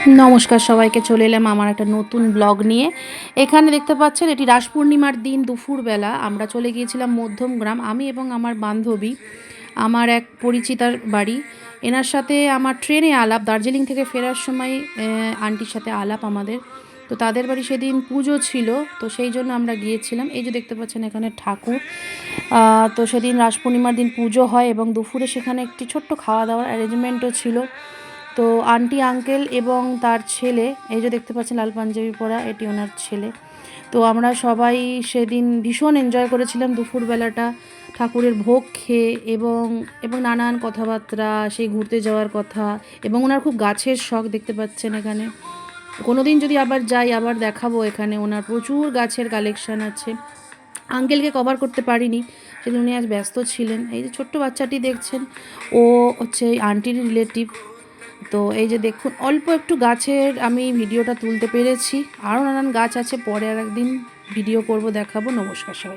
নমস্কার সবাইকে, চলে এলাম আমার একটা নতুন ব্লগ নিয়ে। এখানে দেখতে পাচ্ছেন এটি রাস পূর্ণিমার দিন দুপুরবেলা আমরা চলে গিয়েছিলাম মধ্যমগ্রাম। আমি এবং আমার বান্ধবী, আমার এক পরিচিতার বাড়ি। এনার সাথে আমার ট্রেনে আলাপ, দার্জিলিং থেকে ফেরার সময় আন্টির সাথে আলাপ আমাদের। তো তাদের বাড়ি সেদিন পুজো ছিল, তো সেই জন্য আমরা গিয়েছিলাম। এই যে দেখতে পাচ্ছেন এখানে ঠাকুর। তো সেদিন রাস পূর্ণিমার দিন পুজো হয় এবং দুপুরে সেখানে একটি ছোট্ট খাওয়া দাওয়ার অ্যারেঞ্জমেন্টও ছিল। তো আন্টি আঙ্কেল এবং তার ছেলে, এই যে দেখতে পাচ্ছেন লাল পাঞ্জাবি পরা, এটি ওনার ছেলে। তো আমরা সবাই সেদিন ভীষণ এনজয় করেছিলাম দুপুরবেলাটা, ঠাকুরের ভোগ খেয়ে এবং এবং নানান কথাবার্তা, সেই ঘুরতে যাওয়ার কথা। এবং ওনার খুব গাছের শখ, দেখতে পাচ্ছেন এখানে। কোনো দিন যদি আবার যাই আবার দেখাবো, এখানে ওনার প্রচুর গাছের কালেকশান আছে। আঙ্কেলকে কভার করতে পারিনি, সেদিন উনি আজ ব্যস্ত ছিলেন। এই যে ছোট্ট বাচ্চাটি দেখছেন, ও হচ্ছে আন্টির রিলেটিভ। তো এই যে দেখুন, অল্প একটু গাছের আমি ভিডিওটা তুলতে পেরেছি। আরও নানান গাছ আছে, পরে আর একদিন ভিডিও করব, দেখাবো। নমস্কার সবাই।